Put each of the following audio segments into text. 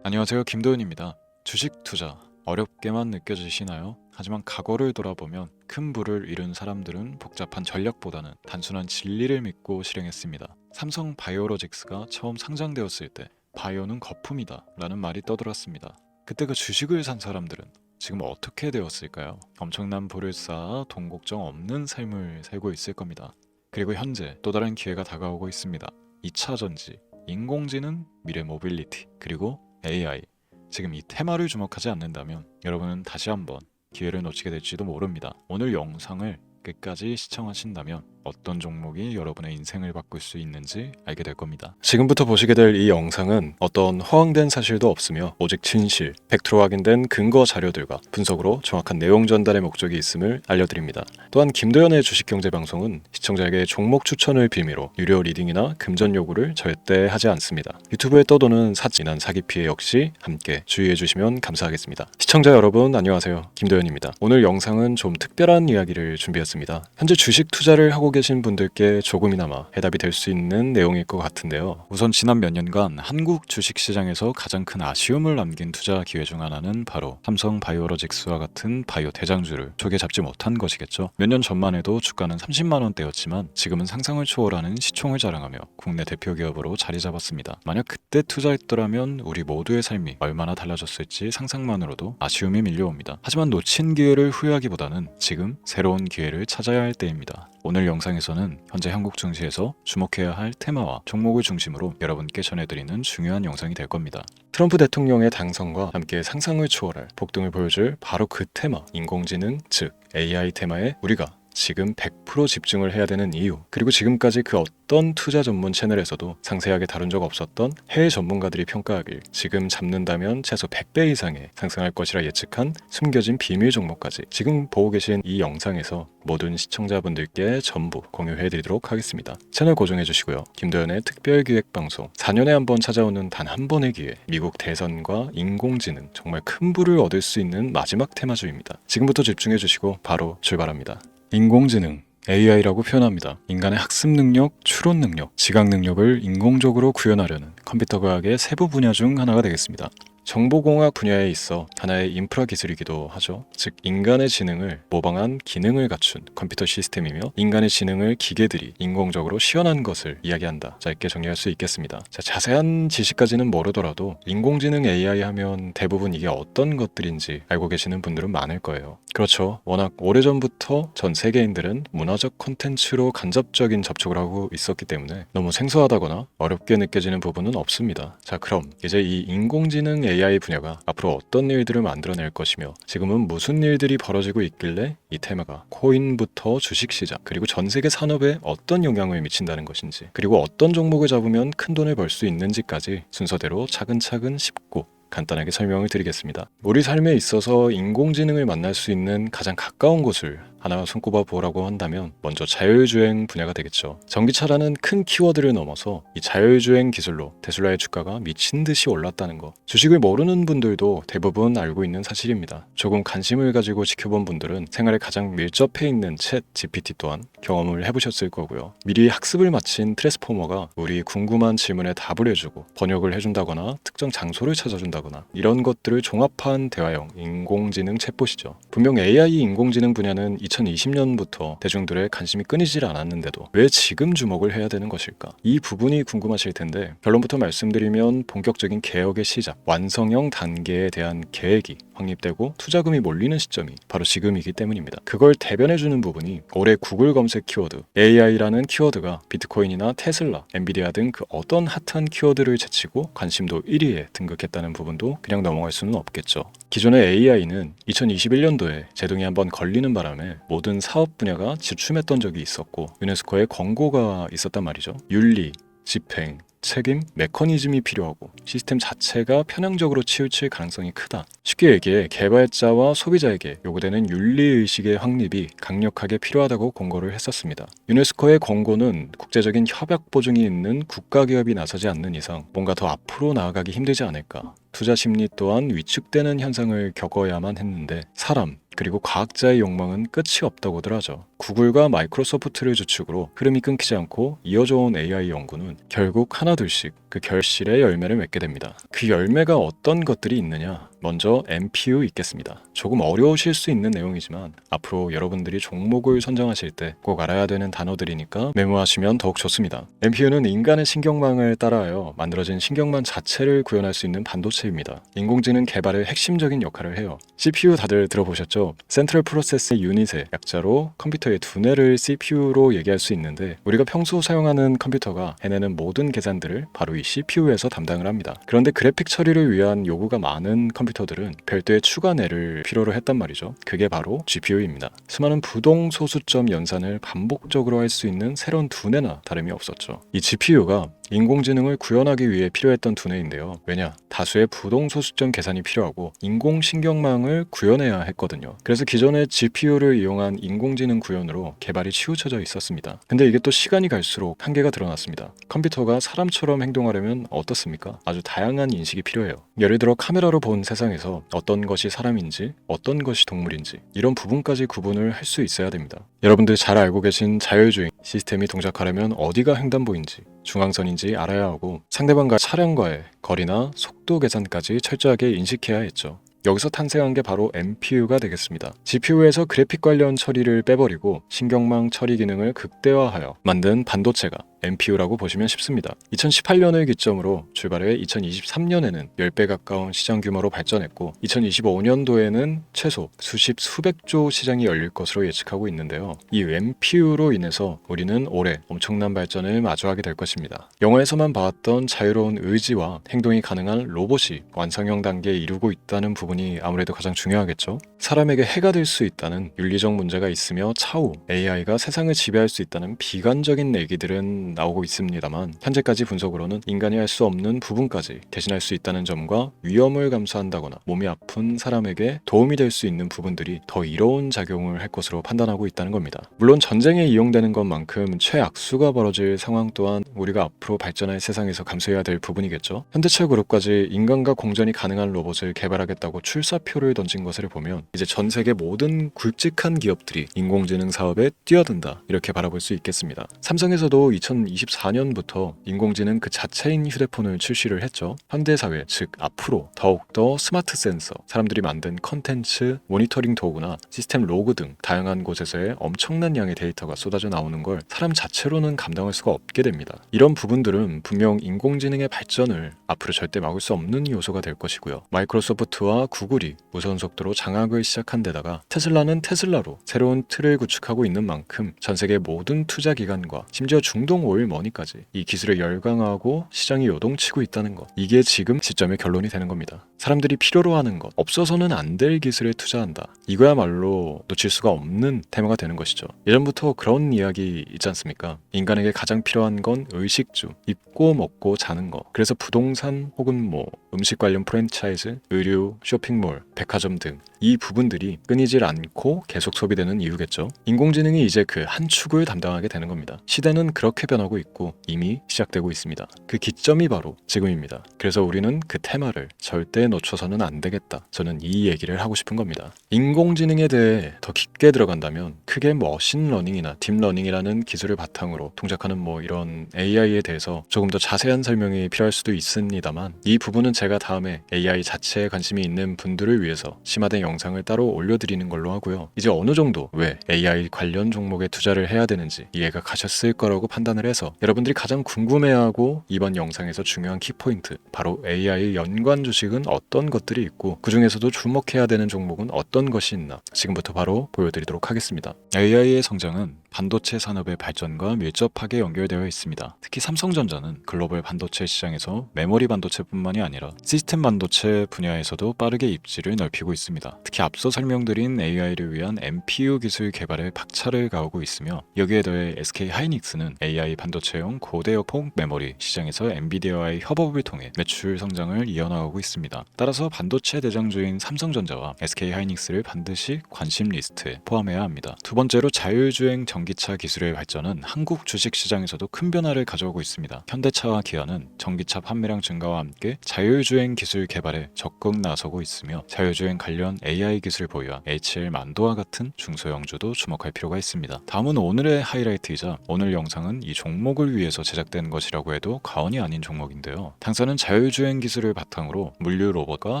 안녕하세요. 김도현입니다. 주식 투자 어렵게만 느껴지시나요? 하지만 과거를 돌아보면 큰 부를 이룬 사람들은 복잡한 전략보다는 단순한 진리를 믿고 실행했습니다. 삼성 바이오로직스가 처음 상장되었을 때 바이오는 거품이다 라는 말이 떠돌았습니다. 그때 그 주식을 산 사람들은 지금 어떻게 되었을까요? 엄청난 부를 쌓아 돈 걱정 없는 삶을 살고 있을 겁니다. 그리고 현재 또 다른 기회가 다가오고 있습니다. 2차 전지, 인공지능, 미래 모빌리티, 그리고 AI. 지금 이 테마를 주목하지 않는다면 여러분은 다시 한번 기회를 놓치게 될지도 모릅니다. 오늘 영상을 끝까지 시청하신다면 어떤 종목이 여러분의 인생을 바꿀 수 있는지 알게 될 겁니다. 지금부터 보시게 될 이 영상은 어떤 허황된 사실도 없으며 오직 진실, 100% 확인된 근거 자료들과 분석으로 정확한 내용 전달의 목적이 있음을 알려드립니다. 또한 김도현의 주식경제방송은 시청자에게 종목 추천을 빌미로 유료 리딩이나 금전 요구를 절대 하지 않습니다. 유튜브에 떠도는 사진한 사기 피해 역시 함께 주의해 주시면 감사하겠습니다. 시청자 여러분 안녕하세요. 김도현입니다. 오늘 영상은 좀 특별한 이야기를 준비했습니다. 현재 주식 투자를 하고 계신 분들께 조금이나마 해답이 될 수 있는 내용일 것 같은데요. 우선 지난 몇 년간 한국 주식시장에서 가장 큰 아쉬움을 남긴 투자 기회 중 하나는 바로 삼성 바이오로직스와 같은 바이오 대장주를 조개 잡지 못한 것이겠죠. 몇 년 전만 해도 주가는 30만 원대였지만 지금은 상상을 초월하는 시총을 자랑하며 국내 대표 기업으로 자리 잡았습니다. 만약 그때 투자했더라면 우리 모두의 삶이 얼마나 달라졌을지 상상만으로도 아쉬움이 밀려옵니다. 하지만 놓친 기회를 후회하기보다는 지금 새로운 기회를 찾아야 할 때입니다. 오늘 영상에서는 현재 한국 증시에서 주목해야 할 테마와 종목을 중심으로 여러분께 전해드리는 중요한 영상이 될 겁니다. 트럼프 대통령의 당선과 함께 상상을 초월할 폭등을 보여줄 바로 그 테마, 인공지능, 즉 AI 테마에 우리가 지금 100% 집중을 해야 되는 이유, 그리고 지금까지 그 어떤 투자 전문 채널에서도 상세하게 다룬 적 없었던 해외 전문가들이 평가하길 지금 잡는다면 최소 100배 이상의 상승할 것이라 예측한 숨겨진 비밀 종목까지 지금 보고 계신 이 영상에서 모든 시청자분들께 전부 공유해드리도록 하겠습니다. 채널 고정해주시고요. 김도현의 특별기획방송 4년에 한 번 찾아오는 단 한 번의 기회, 미국 대선과 인공지능, 정말 큰 부를 얻을 수 있는 마지막 테마주입니다. 지금부터 집중해주시고 바로 출발합니다. 인공지능, AI라고 표현합니다. 인간의 학습 능력, 추론 능력, 지각 능력을 인공적으로 구현하려는 컴퓨터 과학의 세부 분야 중 하나가 되겠습니다. 정보공학 분야에 있어 하나의 인프라 기술이기도 하죠. 즉 인간의 지능을 모방한 기능을 갖춘 컴퓨터 시스템이며 인간의 지능을 기계들이 인공적으로 시연한 것을 이야기한다. 짧게 정리할 수 있겠습니다. 자세한 지식까지는 모르더라도 인공지능 AI 하면 대부분 이게 어떤 것들인지 알고 계시는 분들은 많을 거예요. 그렇죠. 워낙 오래전부터 전 세계인들은 문화적 콘텐츠로 간접적인 접촉을 하고 있었기 때문에 너무 생소하다거나 어렵게 느껴지는 부분은 없습니다. 자, 그럼 이제 이 인공지능 AI 분야가 앞으로 어떤 일들을 만들어낼 것이며 지금은 무슨 일들이 벌어지고 있길래 이 테마가 코인부터 주식시장 그리고 전 세계 산업에 어떤 영향을 미친다는 것인지, 그리고 어떤 종목을 잡으면 큰 돈을 벌 수 있는지까지 순서대로 차근차근 짚고 간단하게 설명을 드리겠습니다. 우리 삶에 있어서 인공지능을 만날 수 있는 가장 가까운 곳을 하나 손꼽아 보라고 한다면 먼저 자율주행 분야가 되겠죠. 전기차라는 큰 키워드를 넘어서 이 자율주행 기술로 테슬라의 주가가 미친 듯이 올랐다는 거, 주식을 모르는 분들도 대부분 알고 있는 사실입니다. 조금 관심을 가지고 지켜본 분들은 생활에 가장 밀접해 있는 챗 GPT 또한 경험을 해보셨을 거고요. 미리 학습을 마친 트랜스포머가 우리 궁금한 질문에 답을 해주고 번역을 해준다거나 특정 장소를 찾아준다거나 이런 것들을 종합한 대화형 인공지능 챗봇이죠. 분명 AI 인공지능 분야는 2020년부터 대중들의 관심이 끊이질 않았는데도 왜 지금 주목을 해야 되는 것일까? 이 부분이 궁금하실 텐데 결론부터 말씀드리면 본격적인 개혁의 시작, 완성형 단계에 대한 계획이 확립되고 투자금이 몰리는 시점이 바로 지금이기 때문입니다. 그걸 대변해주는 부분이 올해 구글 검색 키워드 AI라는 키워드가 비트코인이나 테슬라, 엔비디아 등 그 어떤 핫한 키워드를 제치고 관심도 1위에 등극했다는 부분도 그냥 넘어갈 수는 없겠죠. 기존의 AI는 2021년도에 제동이 한번 걸리는 바람에 모든 사업 분야가 주춤했던 적이 있었고 유네스코의 권고가 있었단 말이죠. 윤리, 집행, 책임, 메커니즘이 필요하고 시스템 자체가 편향적으로 치우칠 가능성이 크다. 쉽게 얘기해 개발자와 소비자에게 요구되는 윤리의식의 확립이 강력하게 필요하다고 권고를 했었습니다. 유네스코의 권고는 국제적인 협약 보증이 있는 국가기업이 나서지 않는 이상 뭔가 더 앞으로 나아가기 힘들지 않을까. 투자 심리 또한 위축되는 현상을 겪어야만 했는데 사람 그리고 과학자의 욕망은 끝이 없다고들 하죠. 구글과 마이크로소프트를 주축으로 흐름이 끊기지 않고 이어져 온 AI 연구는 결국 하나둘씩 그 결실의 열매를 맺게 됩니다. 그 열매가 어떤 것들이 있느냐? 먼저 MPU 있겠습니다. 조금 어려우실 수 있는 내용이지만 앞으로 여러분들이 종목을 선정하실 때 꼭 알아야 되는 단어들이니까 메모하시면 더욱 좋습니다. MPU는 인간의 신경망을 따라하여 만들어진 신경망 자체를 구현할 수 있는 반도체입니다. 인공지능 개발의 핵심적인 역할을 해요. CPU 다들 들어보셨죠? 센트럴 프로세스 유닛의 약자로 컴퓨터의 두뇌를 CPU로 얘기할 수 있는데 우리가 평소 사용하는 컴퓨터가 해내는 모든 계산들을 바로 이 CPU에서 담당을 합니다. 그런데 그래픽 처리를 위한 요구가 많은 컴퓨터들은 별도의 추가 뇌를 필요로 했단 말이죠. 그게 바로 GPU입니다. 수많은 부동 소수점 연산을 반복적으로 할 수 있는 새로운 두뇌나 다름이 없었죠. 이 GPU가 인공지능을 구현하기 위해 필요했던 두뇌인데요. 왜냐? 다수의 부동 소수점 계산이 필요하고 인공신경망을 구현해야 했거든요. 그래서 기존의 GPU를 이용한 인공지능 구현으로 개발이 치우쳐져 있었습니다. 근데 이게 또 시간이 갈수록 한계가 드러났습니다. 컴퓨터가 사람처럼 행동하려면 어떻습니까? 아주 다양한 인식이 필요해요. 예를 들어 카메라로 본 세상에서 어떤 것이 사람인지 어떤 것이 동물인지 이런 부분까지 구분을 할 수 있어야 됩니다. 여러분들 잘 알고 계신 자율주행 시스템이 동작하려면 어디가 횡단보인지 중앙선인지 알아야 하고 상대방과 차량과의 거리나 속도 계산까지 철저하게 인식해야 했죠. 여기서 탄생한 게 바로 MPU가 되겠습니다. GPU에서 그래픽 관련 처리를 빼버리고 신경망 처리 기능을 극대화하여 만든 반도체가 MPU라고 보시면 쉽습니다. 2018년을 기점으로 출발해 2023년에는 10배 가까운 시장 규모로 발전했고 2025년도에는 최소 수백조 시장이 열릴 것으로 예측하고 있는데요. 이 MPU로 인해서 우리는 올해 엄청난 발전을 마주하게 될 것입니다. 영화에서만 봐왔던 자유로운 의지와 행동이 가능한 로봇이 완성형 단계에 이르고 있다는 부분이 아무래도 가장 중요하겠죠. 사람에게 해가 될 수 있다는 윤리적 문제가 있으며 차후 AI가 세상을 지배할 수 있다는 비관적인 얘기들은 나오고 있습니다만 현재까지 분석으로는 인간이 할 수 없는 부분까지 대신할 수 있다는 점과 위험을 감수한다거나 몸이 아픈 사람에게 도움이 될 수 있는 부분들이 더 이로운 작용을 할 것으로 판단하고 있다는 겁니다. 물론 전쟁에 이용되는 것만큼 최악수가 벌어질 상황 또한 우리가 앞으로 발전할 세상에서 감수해야 될 부분이겠죠. 현대차 그룹까지 인간과 공전이 가능한 로봇을 개발하겠다고 출사표를 던진 것을 보면 이제 전 세계 모든 굵직한 기업들이 인공지능 사업에 뛰어든다 이렇게 바라볼 수 있겠습니다. 삼성에서도 2024년부터 인공지능 그 자체인 휴대폰을 출시를 했죠. 현대사회 즉 앞으로 더욱더 스마트 센서, 사람들이 만든 컨텐츠, 모니터링 도구나 시스템 로그 등 다양한 곳에서의 엄청난 양의 데이터가 쏟아져 나오는 걸 사람 자체로는 감당할 수가 없게 됩니다. 이런 부분들은 분명 인공지능의 발전을 앞으로 절대 막을 수 없는 요소가 될 것이고요. 마이크로소프트와 구글이 무선 속도로 장악을 시작한 데다가 테슬라는 테슬라로 새로운 틀을 구축하고 있는 만큼 전 세계 모든 투자 기관과 심지어 중동 오일 머니까지 이 기술을 열광하고 시장이 요동치고 있다는 것, 이게 지금 시점의 결론이 되는 겁니다. 사람들이 필요로 하는 것, 없어서는 안 될 기술에 투자한다. 이거야말로 놓칠 수가 없는 테마가 되는 것이죠. 예전부터 그런 이야기 있지 않습니까? 인간에게 가장 필요한 건 의식주, 입고 먹고 자는 거. 그래서 부동산 혹은 음식 관련 프랜차이즈, 의류, 쇼핑몰, 백화점 등 이 부분들이 끊이질 않고 계속 소비되는 이유겠죠. 인공지능이 이제 그 한 축을 담당하게 되는 겁니다. 시대는 그렇게 변하고 있고 이미 시작되고 있습니다. 그 기점이 바로 지금입니다. 그래서 우리는 그 테마를 절대 놓쳐서는 안 되겠다. 저는 이 얘기를 하고 싶은 겁니다. 인공지능에 대해 더 깊게 들어간다면 크게 머신러닝이나 딥러닝이라는 기술을 바탕으로 동작하는 이런 AI에 대해서 조금 더 자세한 설명이 필요할 수도 있습니다만 이 부분은 제가 다음에 AI 자체에 관심이 있는 분들을 위해서 심화된 영상을 따로 올려드리는 걸로 하고요. 이제 어느 정도 왜 AI 관련 종목에 투자를 해야 되는지 이해가 가셨을 거라고 판단을 해서 여러분들이 가장 궁금해하고 이번 영상에서 중요한 키포인트, 바로 AI 연관 주식은 어떤 것들이 있고 그 중에서도 주목해야 되는 종목은 어떤 것이 있나 지금부터 바로 보여드리도록 하겠습니다. AI의 성장은 반도체 산업의 발전과 밀접하게 연결되어 있습니다. 특히 삼성전자는 글로벌 반도체 시장에서 메모리 반도체뿐만이 아니라 시스템 반도체 분야에서도 빠르게 입지를 넓히고 있습니다. 특히 앞서 설명드린 AI를 위한 MPU 기술 개발에 박차를 가하고 있으며 여기에 더해 SK 하이닉스는 AI 반도체용 고대역폭 메모리 시장에서 엔비디아와의 협업을 통해 매출 성장을 이어나가고 있습니다. 따라서 반도체 대장주인 삼성전자와 SK 하이닉스를 반드시 관심 리스트에 포함해야 합니다. 두 번째로 자율주행 전기차 기술의 발전은 한국 주식시장에서도 큰 변화를 가져오고 있습니다. 현대차와 기아는 전기차 판매량 증가와 함께 자율주행 기술 개발에 적극 나서고 있으며 자율주행 관련 AI 기술을 보유한 HL 만도와 같은 중소형주도 주목할 필요가 있습니다. 다음은 오늘의 하이라이트이자 오늘 영상은 이 종목을 위해서 제작된 것이라고 해도 과언이 아닌 종목인데요. 당사는 자율주행 기술을 바탕으로 물류 로봇과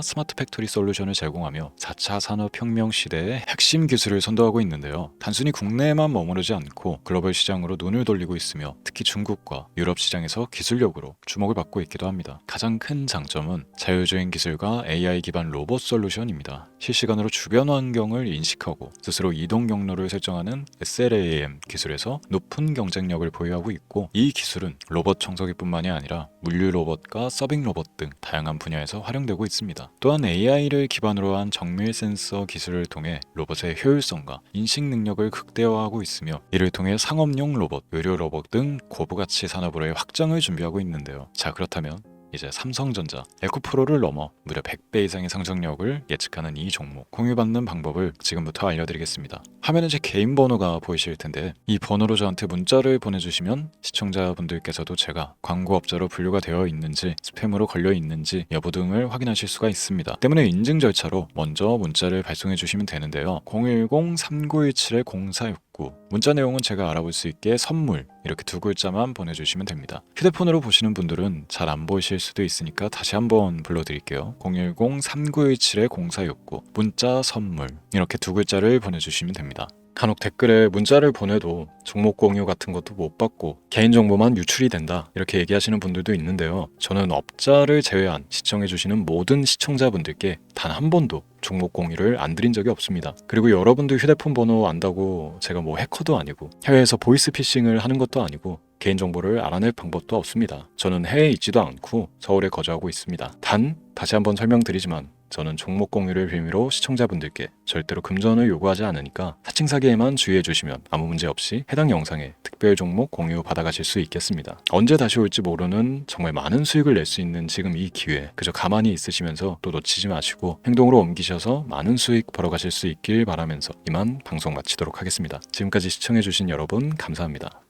스마트 팩토리 솔루션을 제공하며 4차 산업혁명 시대의 핵심 기술을 선도하고 있는데요. 단순히 국내에만 머무르지 않고 글로벌 시장으로 눈을 돌리고 있으며 특히 중국과 유럽 시장에서 기술력으로 주목을 받고 있기도 합니다. 가장 큰 장점은 자율주행 기술과 AI 기반 로봇 솔루션입니다. 실시간으로 주변 환경을 인식하고 스스로 이동 경로를 설정하는 SLAM 기술에서 높은 경쟁력을 보유하고 있고, 이 기술은 로봇 청소기뿐만이 아니라 물류 로봇과 서빙 로봇 등 다양한 분야에서 활용되고 있습니다. 또한 AI를 기반으로 한 정밀 센서 기술을 통해 로봇의 효율성과 인식 능력을 극대화하고 있으며, 이를 통해 상업용 로봇, 의료 로봇 등 고부가치 산업으로의 확장을 준비하고 있는데요. 자, 그렇다면 이제 삼성전자, 에코프로를 넘어 무려 100배 이상의 상승력을 예측하는 이 종목 공유받는 방법을 지금부터 알려드리겠습니다. 화면에 제 개인 번호가 보이실 텐데 이 번호로 저한테 문자를 보내주시면 시청자분들께서도 제가 광고업자로 분류가 되어 있는지 스팸으로 걸려 있는지 여부 등을 확인하실 수가 있습니다. 때문에 인증 절차로 먼저 문자를 발송해 주시면 되는데요. 010-3917-0469 문자 내용은 제가 알아볼 수 있게 선물 이렇게 두 글자만 보내주시면 됩니다. 휴대폰으로 보시는 분들은 잘 안 보이실 수도 있으니까 다시 한번 불러드릴게요. 010-3917-0469 문자 선물 이렇게 두 글자를 보내주시면 됩니다. 간혹 댓글에 문자를 보내도 종목 공유 같은 것도 못 받고 개인정보만 유출이 된다 이렇게 얘기하시는 분들도 있는데요. 저는 업자를 제외한 시청해주시는 모든 시청자분들께 단 한 번도 종목 공유를 안 드린 적이 없습니다. 그리고 여러분들 휴대폰 번호 안다고 제가 뭐 해커도 아니고 해외에서 보이스피싱을 하는 것도 아니고 개인정보를 알아낼 방법도 없습니다. 저는 해외에 있지도 않고 서울에 거주하고 있습니다. 단 다시 한번 설명드리지만 저는 종목 공유를 빌미로 시청자분들께 절대로 금전을 요구하지 않으니까 사칭 사기에만 주의해 주시면 아무 문제 없이 해당 영상에 특별 종목 공유 받아가실 수 있겠습니다. 언제 다시 올지 모르는 정말 많은 수익을 낼 수 있는 지금 이 기회 그저 가만히 있으시면서 또 놓치지 마시고 행동으로 옮기셔서 많은 수익 벌어가실 수 있길 바라면서 이만 방송 마치도록 하겠습니다. 지금까지 시청해 주신 여러분 감사합니다.